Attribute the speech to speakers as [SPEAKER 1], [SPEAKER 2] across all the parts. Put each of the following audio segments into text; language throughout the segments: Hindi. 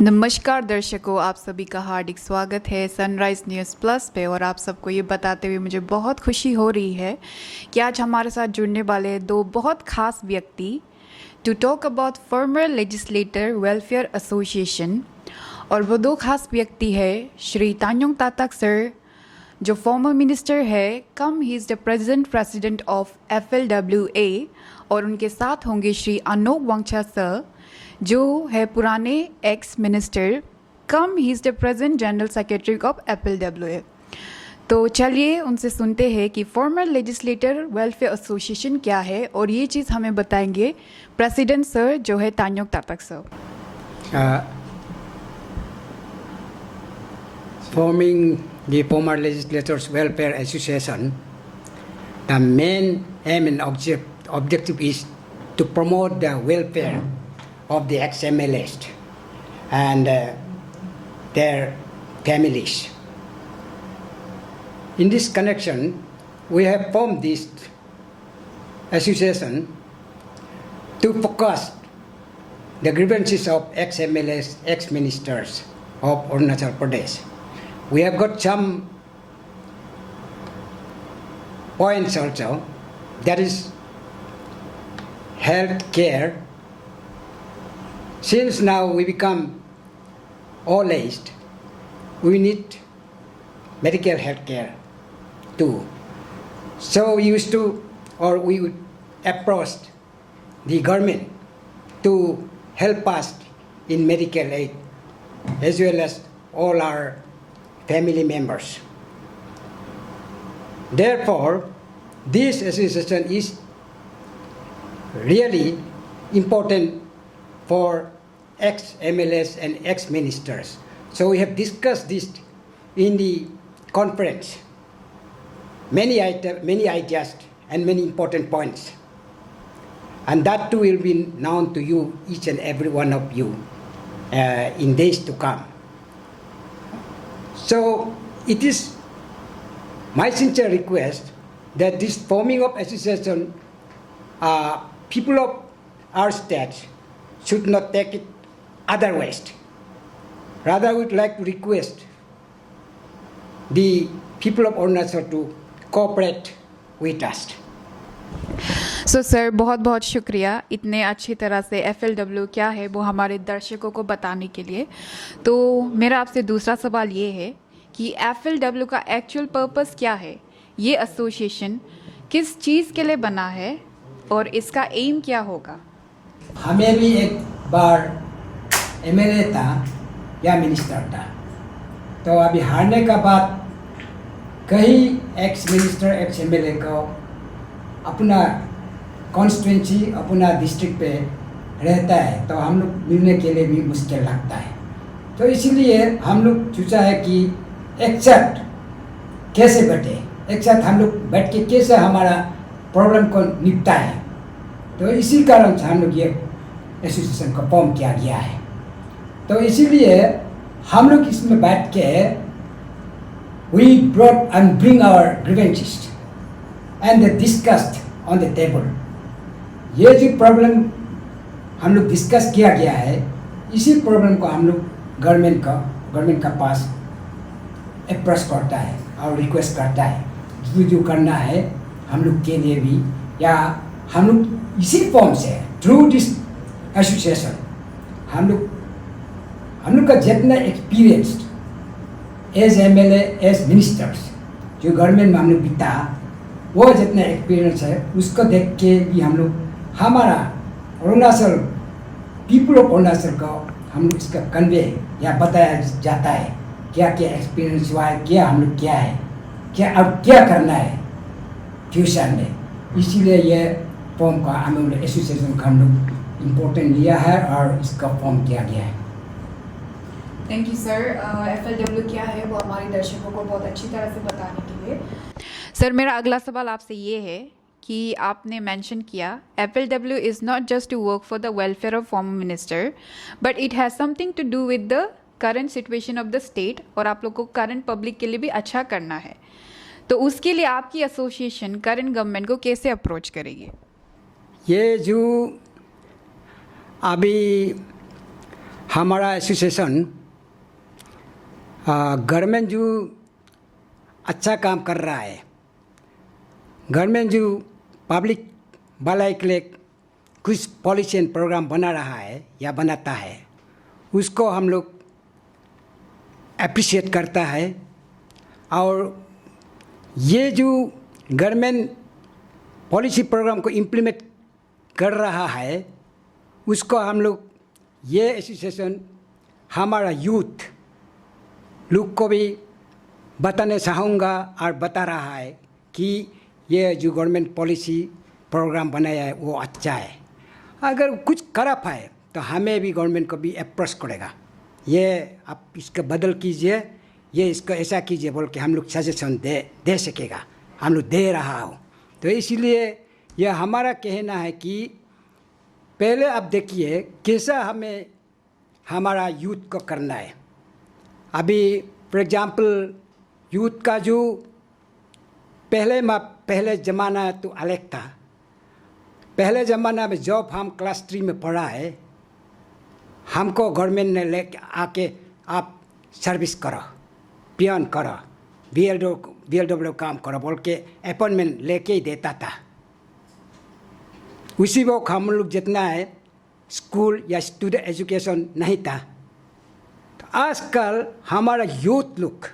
[SPEAKER 1] नमस्कार दर्शकों, आप सभी का हार्दिक स्वागत है सनराइज़ न्यूज़ प्लस पे। और आप सबको ये बताते हुए मुझे बहुत खुशी हो रही है कि आज हमारे साथ जुड़ने वाले दो बहुत खास व्यक्ति to talk about former legislator welfare association. और वो दो खास व्यक्ति है श्री तान्योंग तातक सर, जो फॉर्मर मिनिस्टर है, कम he is the president of FLWA। और उनके साथ होंगे श्री अनोक वांगचा सर, जो है पुराने ex minister, come he is the present general secretary of FLWA। तो चलिए उनसे सुनते हैं कि फॉर्मर लेजिस्लेटर वेलफेयर एसोसिएशन क्या है, और ये चीज़ हमें बताएंगे प्रेसिडेंट सर, जो है Tanyong Tatak sir.
[SPEAKER 2] Forming the Former Legislators Welfare Association, the main aim and objective is to promote the welfare of the ex-MLAs and their families. In this connection, we have formed this association to focus the grievances of ex-MLAs, ex-ministers of Arunachal Pradesh. We have got some points also, that is health care. Since now we become old aged, we need medical health care too. So we used to, or we would approach the government to help us in medical aid, as well as all our family members. Therefore, this association is really important for ex-MLAs and ex-ministers. So we have discussed this in the conference, many ideas and many important points. And that too will be known to you, each and every one of you, in days to come. So it is my sincere request that this forming of association, people of our state should not take it otherwise. Rather, I would like to request the people of Arunachal to cooperate with us.
[SPEAKER 1] So sir, बहुत बहुत शुक्रिया इतने अच्छी तरह से FLW क्या है वो हमारे दर्शकों को बताने के लिए। तो मेरा आपसे दूसरा सवाल ये है कि FLW का एक्चुअल पर्पस क्या है, ये एसोसिएशन किस चीज़ के लिए बना है और इसका एम क्या होगा?
[SPEAKER 2] हमें भी एक बार MLA था या मिनिस्टर था, तो अभी हारने का बाद कई एक्स मिनिस्टर, एक्स MLA को अपना कॉन्स्टिट्यूंसी, अपना डिस्ट्रिक्ट पे रहता है, तो हम लोग मिलने के लिए भी मुश्किल लगता है। तो इसीलिए हम लोग सोचा है कि एक साथ कैसे बैठे, एक साथ हम लोग बैठ के कैसे हमारा प्रॉब्लम को निपटाएं। तो इसी कारण से हम लोग ये एसोसिएशन को फॉर्म किया गया है। तो इसीलिए हम लोग इसमें बैठ के we brought and bring our grievances and discussed on the table. ये जो प्रॉब्लम हम लोग डिस्कस किया गया है, इसी प्रॉब्लम को हम लोग गवर्नमेंट का पास अप्रोच करता है और रिक्वेस्ट करता है जो करना है हम लोग के लिए भी, या हम लोग इसी फॉर्म से थ्रू दिस एसोसिएशन हम लोग का जितना experienced as MLA, as ministers जो गवर्नमेंट में हम लोग बिता, वो जितना एक्सपीरियंस है उसको देख के भी हम लोग हमारा अरुणाचल, पीपल ऑफ अरुणाचल को हम लोग इसका कन्वे या बताया जाता है क्या क्या एक्सपीरियंस हुआ है, क्या हम लोग क्या है, क्या अब क्या करना है फ्यूचर में। इसीलिए ये फॉर्म का हम लोग एसोसिएशन का हम लोग इम्पोर्टेंट लिया है और इसका फॉर्म किया गया है।
[SPEAKER 1] Thank you sir. FLW क्या है वो हमारे दर्शकों को बहुत अच्छी तरह से बताने के लिए। सर, मेरा अगला सवाल आपसे ये है कि आपने मेंशन किया FLW is not just to work for the welfare of former minister, but it has something to do with the current situation of the state, और आप लोग को करंट पब्लिक के लिए भी अच्छा करना है। तो उसके लिए आपकी एसोसिएशन करंट गवर्नमेंट को कैसे अप्रोच करेगी?
[SPEAKER 2] ये जो अभी हमारा एसोसिएशन गवर्नमेंट जो अच्छा काम कर रहा है, गवर्नमेंट जो पब्लिक भलाई के लिए कुछ पॉलिसी एंड प्रोग्राम बना रहा है या बनाता है, उसको हम लोग अप्रिशिएट करता है। और ये जो गवर्नमेंट पॉलिसी प्रोग्राम को इम्प्लीमेंट कर रहा है, उसको हम लोग ये एसोसिएशन हमारा यूथ लोग को भी बताने चाहूँगा और बता रहा है कि ये जो गवर्नमेंट पॉलिसी प्रोग्राम बनाया है वो अच्छा है। अगर कुछ खराब है तो हमें भी गवर्नमेंट को भी अप्रोच करेगा, ये आप इसका बदल कीजिए, ये इसको ऐसा कीजिए बोल के हम लोग सजेशन दे सकेगा, हम लोग दे रहा हो। तो इसलिए यह हमारा कहना है कि पहले आप देखिए कैसा हमें हमारा यूथ को करना है। अभी फॉर एग्जांपल यूथ का जो पहले ज़माना तो अलग था। पहले ज़माना में जब हम क्लास 3 में पढ़ा है, हमको गवर्नमेंट ने लेके आके आप सर्विस करो, पियन करो, BLW काम करो बोल के अपॉइंटमेंट लेके ही देता था। उसी वक्त हम लोग जितना है स्कूल या स्टूडेंट एजुकेशन नहीं था। तो आजकल हमारा यूथ लोग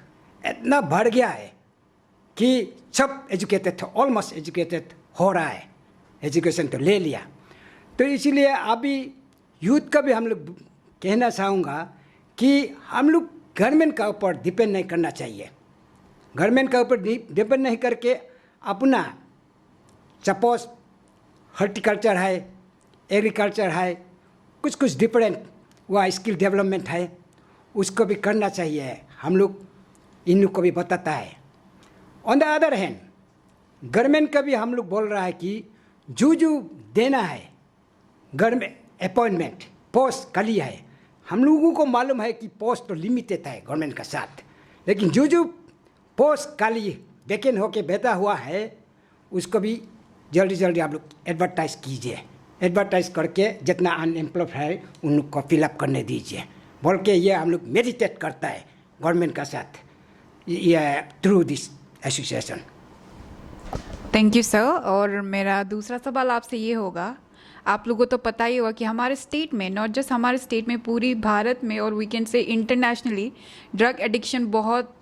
[SPEAKER 2] इतना बढ़ गया है कि सब एजुकेटेड, ऑलमोस्ट एजुकेटेड हो रहा है, एजुकेशन तो ले लिया। तो इसीलिए अभी यूथ का भी हम लोग कहना चाहूँगा कि हम लोग गवर्नमेंट का ऊपर डिपेंड नहीं करना चाहिए। गवर्नमेंट का ऊपर डिपेंड नहीं करके अपना सपोज हॉर्टिकल्चर है, एग्रीकल्चर है, कुछ डिफरेंट वह स्किल डेवलपमेंट है, उसको भी करना चाहिए। हम लोग इन लोग को भी बताता है। On the other hand government का भी हम लोग बोल रहा है कि जो देना है गवर्नमेंट अपॉइंटमेंट पोस्ट खाली है। हम लोगों को मालूम है कि पोस्ट तो लिमिटेड है गवर्नमेंट का साथ, लेकिन जो पोस्ट खाली वैकेंट होके बैठा हुआ है उसको भी जल्दी आप लोग एडवर्टाइज़ कीजिए। एडवर्टाइज़ करके जितना अनएम्प्लॉयड है उन लोग को फिलअप करने दीजिए बोल के ये हम लोग मेडिटेट करता है गवर्नमेंट का साथ through this association.
[SPEAKER 1] Thank you sir. और मेरा दूसरा सवाल आपसे ये होगा, आप लोगों को तो पता ही होगा कि हमारे स्टेट में, नॉट जस्ट हमारे स्टेट में, पूरी भारत में और we can say internationally drug addiction बहुत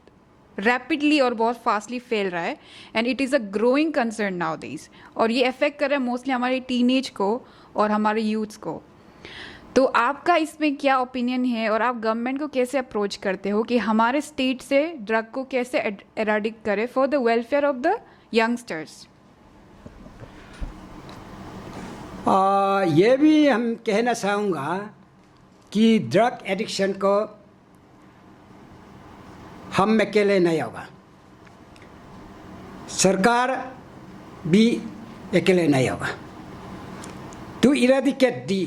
[SPEAKER 1] रैपिडली और बहुत फास्टली फैल रहा है and it is a growing concern nowadays. और ये अफेक्ट कर रहा है मोस्टली हमारे टीनेज को और हमारे यूथ्स को। तो आपका इसमें क्या ओपिनियन है और आप गवर्नमेंट को कैसे अप्रोच करते हो कि हमारे स्टेट से ड्रग को कैसे एराडिक करें for the welfare of the youngsters?
[SPEAKER 2] ये भी हम कहना चाहूँगा कि ड्रग एडिक्शन को हम अकेले नहीं होगा, सरकार भी अकेले नहीं होगा। To eradicate the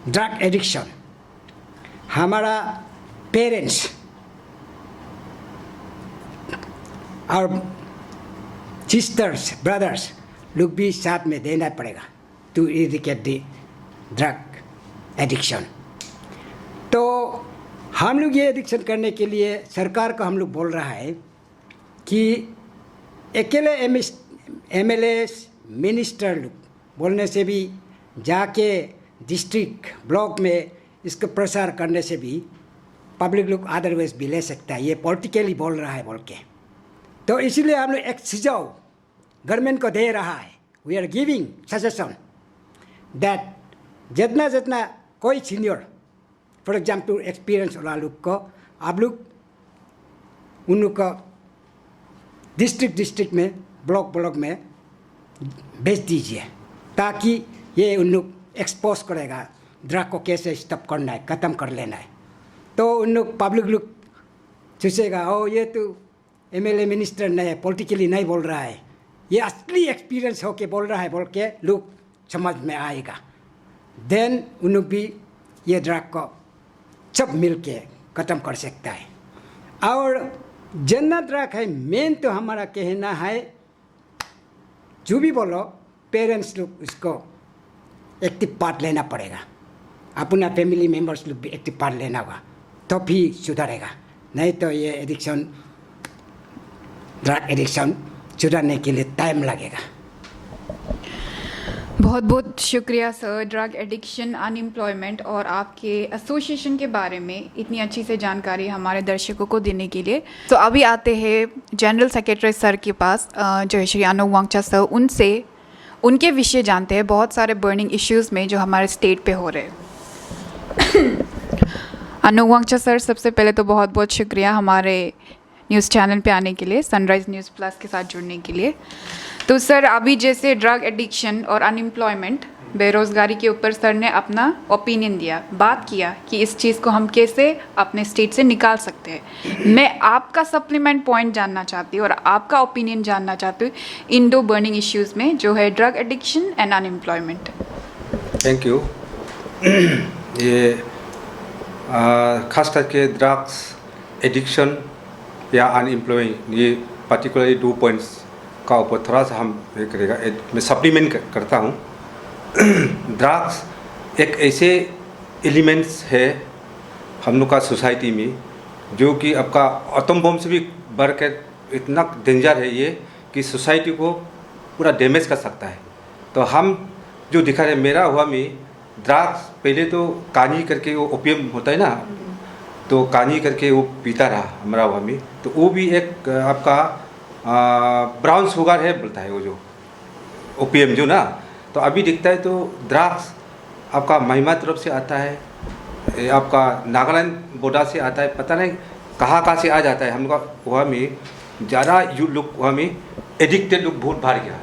[SPEAKER 2] drug addiction हमारा पेरेंट्स और सिस्टर्स ब्रदर्स लोग भी साथ में देना पड़ेगा to eradicate the drug addiction. तो हम लोग ये एडिक्शन करने के लिए सरकार को हम लोग बोल रहा है कि अकेले MLA मिनिस्टर लोग बोलने से भी, जाके डिस्ट्रिक्ट ब्लॉक में इसका प्रसार करने से भी पब्लिक लोग अदरवाइज भी ले सकता है। ये पॉलिटिकली बोल रहा है बोल के, तो इसीलिए हम लोग एक सुझाव गवर्नमेंट को दे रहा है। We are giving suggestion that जितना कोई सीनियर फॉर एग्जाम्पल एक्सपीरियंस वाला लोग को आप लोग उन लोग को डिस्ट्रिक्ट में ब्लॉक में भेज दीजिए, ताकि ये उन लोग एक्सपोज करेगा ड्रग को कैसे स्टॉप करना है, ख़त्म कर लेना है। तो उन लोग पब्लिक लोग सोचेगा, ओ ये तो MLA मिनिस्टर नहीं है, पॉलिटिकली नहीं बोल रहा है, ये असली एक्सपीरियंस होके बोल रहा है बोल के लोग समझ में आएगा। देन उन लोग भी ये ड्रग को सब मिल के ख़त्म कर सकता है। और जितना ड्रग है, मेन तो हमारा कहना है जो भी बोलो पेरेंट्स लोग उसको एक्टिव पार्ट लेना पड़ेगा। अपना फैमिली मेम्बर्स लोग भी एक्टिव पार्ट लेना होगा, तो भी सुधरेगा। नहीं तो ये एडिक्शन, ड्रग एडिक्शन सुधरने के लिए टाइम लगेगा।
[SPEAKER 1] बहुत बहुत शुक्रिया सर, ड्रग एडिक्शन, अनएम्प्लॉयमेंट और आपके एसोसिएशन के बारे में इतनी अच्छी से जानकारी हमारे दर्शकों को देने के लिए। तो अभी आते हैं जनरल सेक्रेटरी सर के पास, जो है श्री अनोक वांगचा सर, उनसे उनके विषय जानते हैं, बहुत सारे बर्निंग इश्यूज़ में जो हमारे स्टेट पे हो रहे हैं। अनोक वांगचा सर, सबसे पहले तो बहुत बहुत शुक्रिया हमारे न्यूज़ चैनल पे आने के लिए, सनराइज़ न्यूज़ प्लस के साथ जुड़ने के लिए। तो सर, अभी जैसे ड्रग एडिक्शन और अनएम्प्लॉयमेंट, बेरोज़गारी के ऊपर सर ने अपना ओपिनियन दिया, बात किया कि इस चीज़ को हम कैसे अपने स्टेट से निकाल सकते हैं। मैं आपका सप्लीमेंट पॉइंट जानना चाहती हूँ और आपका ओपिनियन जानना चाहती हूँ इन दो बर्निंग इश्यूज़ में, जो है drug addiction and unemployment.
[SPEAKER 3] Thank you. ये खास करके ड्रग्स एडिक्शन या अनएम्प्लॉयमेंट, ये पर्टिकुलरली 2 पॉइंट्स का ऊपर थोड़ा सा हम ये करेगा, मैं सप्लीमेंट करता हूँ। ड्रग्स एक ऐसे एलिमेंट्स है हम लोग का सोसाइटी में जो कि आपका एटम बम से भी बढ़ कर इतना डेंजर है ये कि सोसाइटी को पूरा डैमेज कर सकता है। तो हम जो दिखा रहे, मेरा हुआ में ड्रग्स पहले तो कानी करके वो ओपियम होता है ना, तो कानी करके वो पीता रहा हमारा हुआ में, तो वो भी एक आपका ब्राउन शुगर है बोलता है वो जो ओपीएम जो ना। तो अभी दिखता है तो ड्रग्स आपका महिमा तरफ से आता है, आपका नागालैंड बॉर्डर से आता है, पता नहीं कहाँ से आ जाता है। हम लोग वहाँ में ज़्यादा यू लोग वहाँ में एडिक्टेड लोग बहुत बढ़ गया,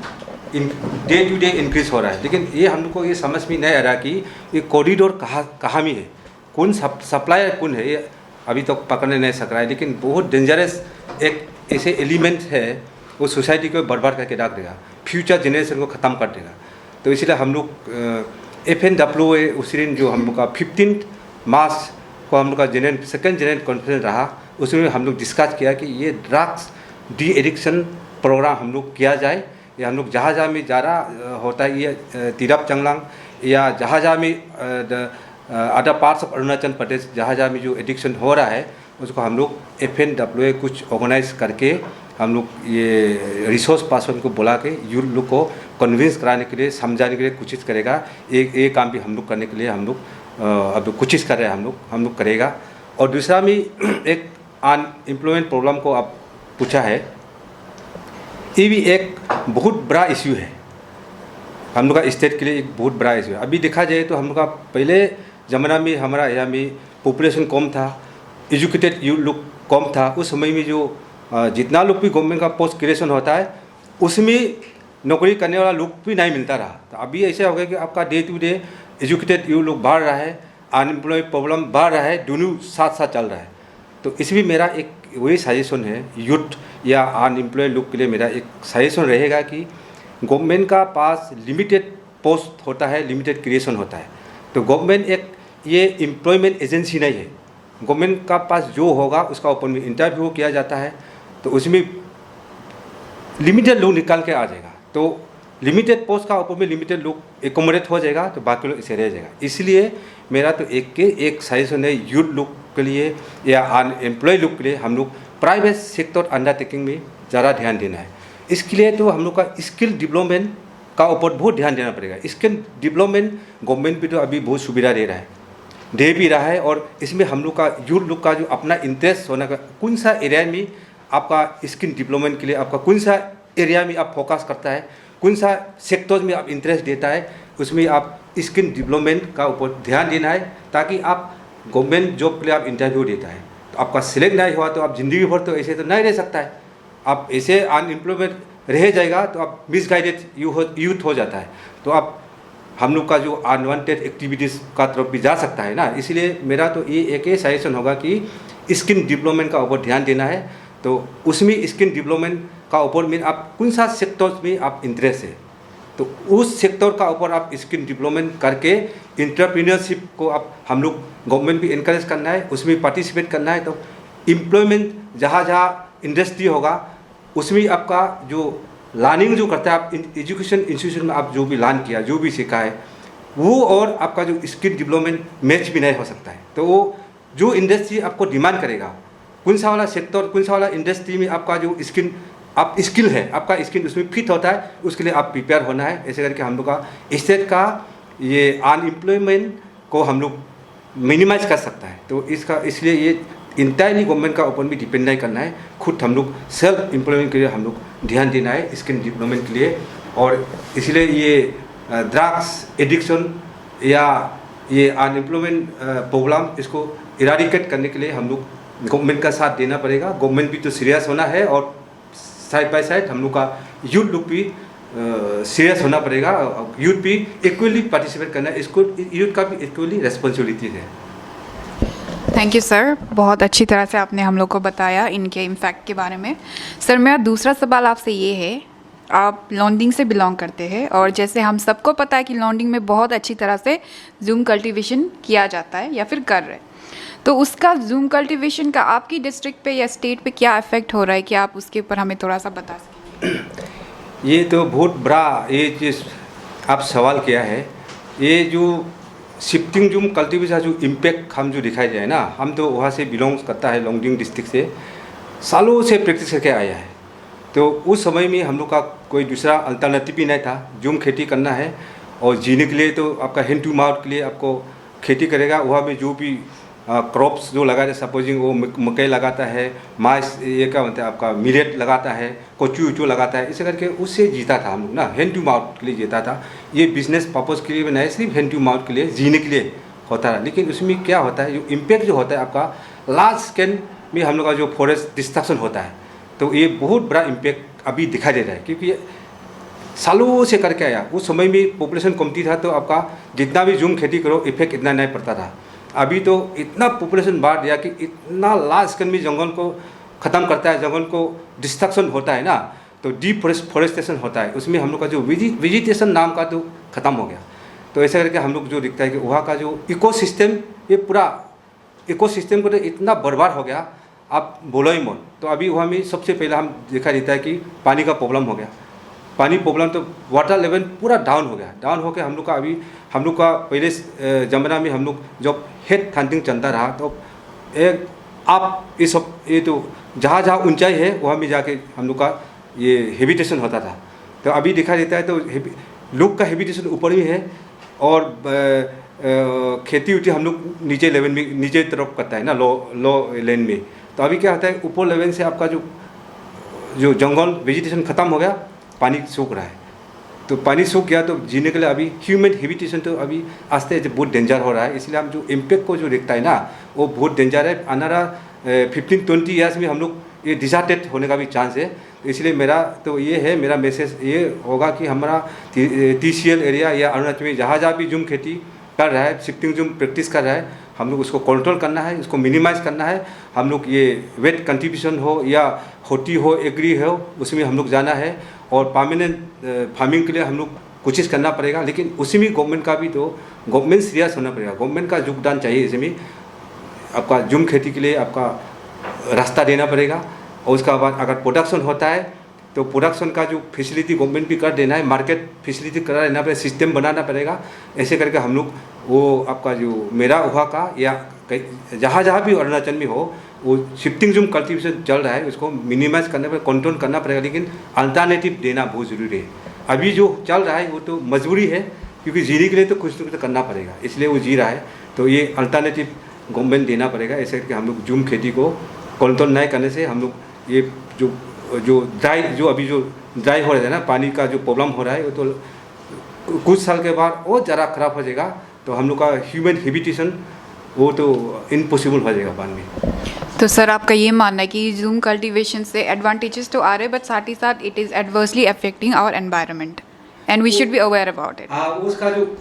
[SPEAKER 3] डे टू डे इंक्रीज हो रहा है। लेकिन ये हम लोग को ये समझ में नहीं आ रहा कि ये कॉरिडोर कहाँ में है, कौन सप्लायर कौन है, ये अभी तक तो पकड़ने नहीं सक रहा है। लेकिन बहुत डेंजरस एक ऐसे एलिमेंट है, वो सोसाइटी को बर्बाद करके रख देगा, फ्यूचर जनरेशन को ख़त्म कर देगा। तो इसलिए हम लोग FNWA उस दिन जो हम लोग का 15 मार्च को हम लोग का सेकेंड जनरल कॉन्फ्रेंस रहा, उसमें हम लोग डिस्कस किया कि ये ड्रग्स डी एडिक्शन प्रोग्राम हम लोग किया जाए। या हम लोग जहाँ जहाँ में ज़्यादा होता है, ये तिरप चंगलांग या जहाँ जहाँ में other parts of Arunachal Pradesh जहाँ जहाँ में जो एडिक्शन हो रहा है, उसको हम लोग FNWA कुछ ऑर्गेनाइज करके हम लोग ये रिसोर्स पर्सन को बुला के यूथ लोग को कन्विंस कराने के लिए, समझाने के लिए कोशिश करेगा। एक काम भी हम लोग करने के लिए हम लोग अब कोशिश कर रहे हैं, हम लोग करेगा। और दूसरा में एक अनएम्प्लॉयमेंट प्रॉब्लम को आप पूछा है, ये भी एक बहुत बड़ा इश्यू है हम लोग का स्टेट के लिए, एक बहुत बड़ा इश्यू है। अभी देखा जाए तो हम लोग का पहले ज़माना में हमारा एरिया में पॉपुलेशन कम था, एजुकेटेड यूथ लोग कम था। उस समय में जो जितना लोग भी गवर्नमेंट का पोस्ट क्रिएशन होता है उसमें नौकरी करने वाला लोग भी नहीं मिलता रहा। तो अभी ऐसा हो गया कि आपका day to day educated youth लोग बढ़ रहा है, अनएम्प्लॉयड प्रॉब्लम बढ़ रहा है, दोनों साथ साथ चल रहा है। तो इसमें मेरा एक वही सजेशन है यूथ या अनएम्प्लॉयड लोग के लिए, मेरा एक सजेशन रहेगा कि गवर्नमेंट का पास लिमिटेड पोस्ट होता है, लिमिटेड क्रिएशन होता है। तो गवर्नमेंट एक ये एम्प्लॉयमेंट एजेंसी नहीं है। गवर्नमेंट का पास जो होगा उसका ओपन में इंटरव्यू किया जाता है, तो उसमें लिमिटेड लोग निकाल के आ जाएगा। तो लिमिटेड पोस्ट का ऊपर में लिमिटेड लोग एकोमोडेट हो जाएगा, तो बाकी लोग इसे रह जाएगा। इसलिए मेरा तो एक सजेशन है यूथ लोग के लिए या अनएम्प्लॉय लोग के लिए, हम लोग प्राइवेट सेक्टर अंडरटेकिंग में ज़्यादा ध्यान देना है। इसके लिए तो हम लोग का स्किल डेवलपमेंट का ऊपर बहुत ध्यान देना पड़ेगा। स्किल डेवलपमेंट गवर्नमेंट भी तो अभी बहुत सुविधा दे रहा है, दे भी रहा है। और इसमें हम लोग का यूथ लोग का जो अपना इंटरेस्ट होना का, कौन सा एरिया में आपका स्किल डेवलपमेंट के लिए आपका कौन सा एरिया में आप फोकस करता है, कौन सा सेक्टर में आप इंटरेस्ट देता है, उसमें आप स्किल डेवलपमेंट का ऊपर ध्यान देना है। ताकि आप गवर्नमेंट जॉब के लिए आप इंटरव्यू देता है तो आपका सिलेक्ट नहीं हुआ तो आप ज़िंदगी भर तो ऐसे तो नहीं रह सकता है। आप ऐसे अनएम्प्लॉयमेंट रह जाएगा तो आप मिसगाइडेड यूथ हो जाता है, तो आप हम लोग का जो अनवांटेड एक्टिविटीज़ का तरफ भी जा सकता है ना। इसलिए मेरा तो ये एक ही सजेशन होगा कि स्किल डेवलपमेंट का ऊपर ध्यान देना है। तो उसमें स्किल डेवलपमेंट का ऊपर में आप कौन सा सेक्टर में आप इंटरेस्ट है, तो उस सेक्टर का ऊपर आप स्किल डेवलपमेंट करके एंटरप्रेन्योरशिप को आप हम लोग गवर्नमेंट भी इनकरेज करना है, उसमें पार्टिसिपेट करना है। तो एम्प्लॉयमेंट जहाँ जहाँ इंडस्ट्री होगा उसमें आपका जो लर्निंग जो करता है, आप एजुकेशन इंस्टीट्यूशन में आप जो भी लर्न किया, जो भी सीखा है, वो और आपका जो स्किल डेवलपमेंट मैच भी नहीं हो सकता है। तो वो जो इंडस्ट्री आपको डिमांड करेगा, कौन सा वाला सेक्टर, कौन सा वाला इंडस्ट्री में आपका जो स्किल है, आपका स्किल उसमें फिट होता है, उसके लिए आप प्रिपेयर होना है। ऐसे करके हम लोग का स्टेट का ये अनएम्प्लॉयमेंट को हम लोग मिनिमाइज कर सकता है। तो इसलिए ये इंटायरली गवर्नमेंट का ऊपर भी डिपेंड नहीं करना है, खुद हम लोग सेल्फ एम्प्लॉयमेंट के लिए हम लोग ध्यान देना है, स्किल डेवलपमेंट के लिए। और इसलिए ये ड्रग्स एडिक्शन या ये अनएम्प्लॉयमेंट प्रॉब्लम, इसको इराडिकेट करने के लिए हम लोग गवर्नमेंट का साथ देना पड़ेगा। गवर्नमेंट भी तो सीरियस होना है और साइड बाय साइड हम लोग का यूथ लोग भी सीरियस होना पड़ेगा। यूथ भी इक्वली पार्टिसिपेट करना है, इसको यूथ का भी इक्वली रिस्पॉन्सिबिलिटी है।
[SPEAKER 1] थैंक यू सर, बहुत अच्छी तरह से आपने हम लोग को बताया इनके इम्फैक्ट के बारे में। सर मेरा दूसरा सवाल आपसे ये है, आप लॉन्डिंग से बिलोंग करते हैं और जैसे हम सबको पता है कि लॉन्डिंग में बहुत अच्छी तरह से जूम कल्टीवेशन किया जाता है या फिर कर रहे हैं, तो उसका जूम कल्टीवेशन का आपकी डिस्ट्रिक्ट पे या स्टेट पे क्या इफेक्ट हो रहा है, क्या आप उसके ऊपर हमें थोड़ा सा बता सकें?
[SPEAKER 3] ये तो बहुत बड़ा ये चीज़ आप सवाल किया है। ये जो शिफ्टिंग जूम कल्टीवेशन जो इम्पैक्ट हम जो दिखाई जाए ना, हम तो वहाँ से बिलोंग करता है, लॉन्गडिंग डिस्ट्रिक्ट से सालों से प्रैक्टिस करके आया है। तो उस समय में हम लोग का कोई दूसरा अल्टरनेटिव भी नहीं था, जूम खेती करना है और जीने के लिए तो आपका हैंड टू माउथ के लिए आपको खेती करेगा। वहाँ में जो भी क्रॉप्स जो लगाते हैं, सपोजिंग वो मकई लगाता है, माइस ये क्या बोलते हैं आपका मिलेट लगाता है, कोचू उचू लगाता है, इसे करके उससे जीता था हम लोग ना, हैंड टू माउथ के लिए जीता था। ये बिजनेस पर्पज़ के लिए नहीं, सिर्फ हैंड टू माउथ के लिए जीने के लिए होता है। लेकिन उसमें क्या होता है, जो इम्पैक्ट जो होता है आपका लार्ज स्केल में हम लोग का जो फॉरेस्ट डिस्ट्रक्शन होता है, तो ये बहुत बड़ा इम्पैक्ट अभी दिखाई दे रहा है। क्योंकि ये सालों से करके आया, उस समय में पॉपुलेशन कमती था, तो आपका जितना भी जूम खेती करो इफेक्ट इतना नहीं पड़ता था। अभी तो इतना पॉपुलेशन बढ़ गया कि इतना लार्ज स्केल में जंगल को ख़त्म करता है, जंगल को डिस्ट्रक्शन होता है ना, तो डिफॉरेस्टेशन होता है, उसमें हम लोग का जो वेजिटेशन नाम का तो ख़त्म हो गया। तो ऐसा करके हम लोग जो दिखता है कि वहाँ का जो इकोसिस्टम, ये पूरा इकोसिस्टम को तो इतना बर्बाद हो गया, आप बोलो ही मत। तो अभी वहाँ में सबसे पहले हम देखा देता है कि पानी का प्रॉब्लम हो गया। पानी प्रॉब्लम तो वाटर लेवल पूरा डाउन हो गया। डाउन होकर हम लोग का पहले ज़माना में हम लोग जब हेड हंटिंग चलता रहा, तो एक आप ये तो जहाँ ऊंचाई है वहाँ में जाके हम लोग का ये हेबिटेशन होता था। तो अभी दिखा देता है तो लोग का हेबिटेशन ऊपर ही है और खेती उठी हम लोग नीचे लेवल में, नीचे तरफ करता है ना, लो लैंड में। तो अभी क्या होता है, ऊपर लेवल से आपका जो जंगल वेजिटेशन ख़त्म हो गया, पानी सूख रहा है। तो पानी सूख गया तो जीने के लिए अभी ह्यूमन हेबिटेशन तो अभी आस्ते बहुत डेंजर हो रहा है। इसलिए हम जो इम्पैक्ट को जो देखता है ना, वो बहुत डेंजर है। आनारा 15-20 ईयर्स में हम लोग ये डिजास्टेड होने का भी चांस है। तो इसलिए मेरा मैसेज ये होगा कि हमारा TCL एरिया या अरुणाचल में जहाँ भी जूम खेती कर रहा है, शिफ्टिंग जूम प्रैक्टिस कर रहा है, हम लोग उसको कंट्रोल करना है, उसको मिनिमाइज करना है। हम लोग ये वेट कंट्रीब्यूशन हो या होती हो, एग्री हो, उसमें हम लोग जाना है और परमानेंट फार्मिंग के लिए हम लोग कोशिश करना पड़ेगा। लेकिन उसी में गवर्नमेंट सीरियस होना पड़ेगा, गवर्नमेंट का योगदान चाहिए। इसमें आपका जूम खेती के लिए आपका रास्ता देना पड़ेगा और उसका बाद अगर प्रोडक्शन होता है तो प्रोडक्शन का जो फैसिलिटी गवर्नमेंट भी कर देना है, मार्केट फैसिलिटी करा देना पड़ेगा, सिस्टम बनाना पड़ेगा। ऐसे करके हम लोग वो आपका जो मेरा वहाँ का या जहाँ भी अरुणाचल में हो, वो शिफ्टिंग जूम कल्टीवेशन चल रहा है, उसको मिनिमाइज करने पर कंट्रोल करना पड़ेगा। लेकिन अल्टरनेटिव देना बहुत ज़रूरी है। अभी जो चल रहा है वो तो मजबूरी है, क्योंकि जीने के लिए तो कुछ ना कुछ करना पड़ेगा, इसलिए वो जी रहा है। तो ये अल्टरनेटिव गवर्नमेंट देना पड़ेगा। ऐसे करके हम लोग जूम खेती को कंट्रोल नहीं करने से हम लोग ये जो ड्राई हो रहा है ना, पानी का जो प्रॉब्लम हो रहा है, वो तो कुछ साल के बाद वो ज़रा खराब हो जाएगा। तो हम लोग का ह्यूमन हेबिटेशन वो तो इम्पॉसिबल हो जाएगा बाद में।
[SPEAKER 1] तो सर आपका ये मानना है कि जूम कल्टीवेशन से एडवांटेजेस तो आ रहे हैं, बट साथ ही साथ it is adversely affecting our environment and we should be aware about it.
[SPEAKER 3] हाँ, उसका जो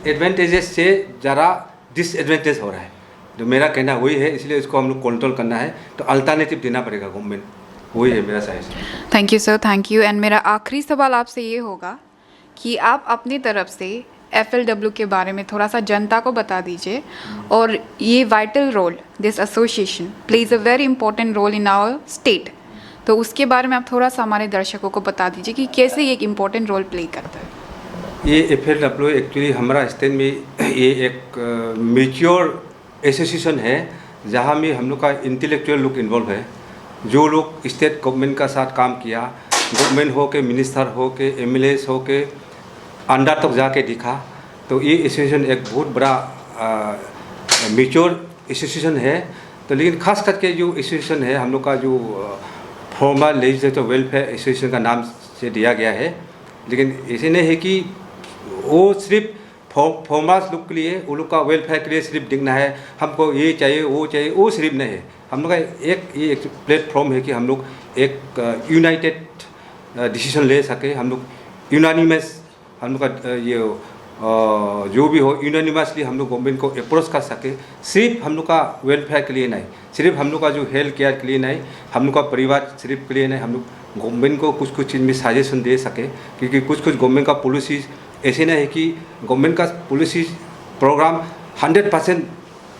[SPEAKER 3] एडवांटेजेस से ज़रा डिसएडवांटेज हो रहा है, जो मेरा कहना वही है। इसलिए इसको हम लोग कंट्रोल करना है, तो अल्टरनेटिव देना पड़ेगा गवर्नमेंट, वही है मेरा suggestion.
[SPEAKER 1] Thank you sir, thank you. And मेरा आखिरी सवाल आपसे ये होगा कि आप अपनी तरफ से FLW के बारे में थोड़ा सा जनता को बता दीजिए, और ये vital role this association plays a very important role in our state, तो उसके बारे में आप थोड़ा सा हमारे दर्शकों को बता दीजिए कि कैसे ये एक इम्पॉर्टेंट रोल प्ले करता है।
[SPEAKER 3] ये FLW एक्चुअली हमारा स्टेट में ये एक मेच्योर एसोसिएशन है जहाँ में हम लोग का इंटेलेक्चुअल लोग इन्वॉल्व है, जो लोग स्टेट गवर्नमेंट का साथ काम किया, गवर्नमेंट हो के मिनिस्टर हो के MLAs हो के अंडर तक जाके दिखा। तो ये एसोसिएशन एक बहुत बड़ा मेच्योर एसोसिएशन है। तो लेकिन खास करके जो एसोसिएशन है हम लोग का जो फॉर्मल लेजिस्लेटिव वेलफेयर एसोसिएशन का नाम से दिया गया है, लेकिन ऐसे नहीं है कि वो सिर्फ फॉर्मर्स लोग के लिए, वो लोग का वेलफेयर के लिए सिर्फ दिखना है, हमको ये चाहिए, वो सिर्फ नहीं है। हम लोग का ये एक प्लेटफॉर्म है कि हम लोग एक यूनाइटेड डिसीजन ले सके, हम लोग यूनानिमस, हम लोग का ये जो भी हो यूनानिमसली हम लोग गवर्नमेंट को अप्रोच कर सके। सिर्फ हम लोग का वेलफेयर के लिए नहीं, सिर्फ हम लोग का जो हेल्थ केयर के लिए नहीं, हम लोग का परिवार सिर्फ के लिए नहीं, हम लोग गवर्नमेंट को कुछ चीज़ में सजेशन दे सके। क्योंकि कुछ गवर्नमेंट का पॉलिसीज़ ऐसे नहीं है कि गवर्नमेंट का पॉलिसी प्रोग्राम 100%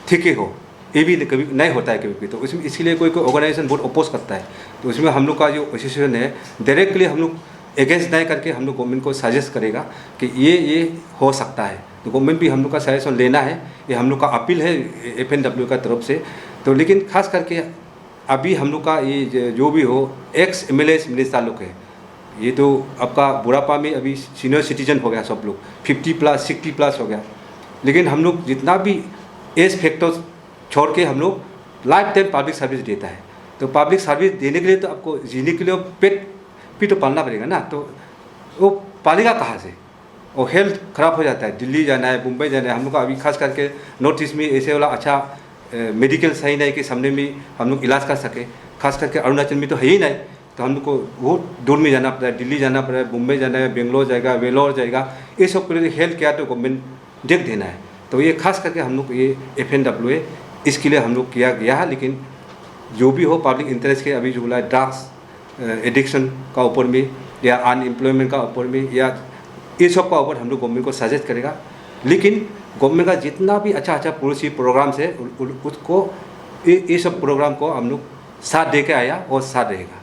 [SPEAKER 3] ठीक ही हो, ये भी कभी नहीं होता है कभी। तो उसमें इसलिए कोई ऑर्गेनाइजेशन बहुत अपोज करता है। तो उसमें हम लोग का जो एसोसिएशन है डायरेक्टली हम लोग अगेंस्ट नहीं करके हम लोग गवर्नमेंट को सजेस्ट करेगा कि ये हो सकता है। तो गवर्नमेंट भी हम लोग का सजेशन लेना है, ये हम लोग का अपील है FNW का तरफ से। तो लेकिन खास करके अभी हम लोग का ये जो भी हो एक्स MLAs मिनिस्टर लोग है, ये तो आपका बुढ़ापा में अभी सीनियर सिटीजन हो गया, सब लोग 50+ 60+ हो गया। लेकिन हम लोग जितना भी एज फैक्टर छोड़ के हम लोग लाइफ टाइम पब्लिक सर्विस देता है। तो पब्लिक सर्विस देने के लिए तो आपको जीने के लिए पेट भी तो पालना पड़ेगा ना। तो वो पालेगा कहाँ से? और हेल्थ ख़राब हो जाता है, दिल्ली जाना है, मुंबई जाना है। हम लोग का अभी खास करके नॉर्थ ईस्ट में ऐसे वाला अच्छा मेडिकल सही नहीं कि सामने में हम लोग इलाज कर सके। खास करके अरुणाचल में तो है ही नहीं, तो हम लोग को बहुत दूर में जाना पड़ा है, दिल्ली जाना पड़ा है, मुंबई जाना है, बेंगलोर जाएगा, वेलोर जाएगा। ये सब के लिए हेल्थ केयर तो गवर्नमेंट देख देना है। तो ये खास करके हम लोग ये FNWA इसके लिए हम लोग किया गया है। लेकिन जो भी हो पब्लिक इंटरेस्ट के अभी जो बोला ड्रग्स एडिक्शन का ऊपर में या अनएम्प्लॉयमेंट का ऊपर में या ये सब का ऊपर हम लोग गवर्नमेंट को सजेस्ट करेगा। लेकिन गवर्नमेंट का जितना भी अच्छा पॉलिसी प्रोग्राम्स है उसको ये सब प्रोग्राम को हम लोग साथ दे के आया और साथ रहेगा।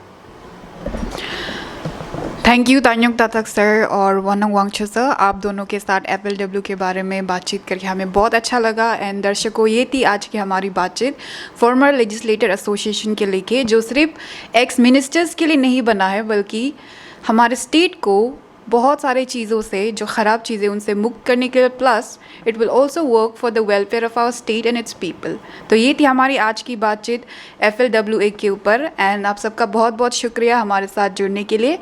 [SPEAKER 1] थैंक यू तान्युक तातक सर और वनंग वांगचू सर, आप दोनों के साथ FLW के बारे में बातचीत करके हमें बहुत अच्छा लगा। एंड दर्शकों, ये थी आज की हमारी बातचीत फॉर्मर लेजिस्लेटर एसोसिएशन के लेके, जो सिर्फ एक्स मिनिस्टर्स के लिए नहीं बना है बल्कि हमारे स्टेट को बहुत सारे चीज़ों से, जो ख़राब चीज़ें उनसे मुक्त करने के लिए, plus it will also work for the welfare of our state and its people. तो ये थी हमारी आज की बातचीत FLWA के ऊपर। एंड आप सबका बहुत बहुत शुक्रिया हमारे साथ जुड़ने के लिए।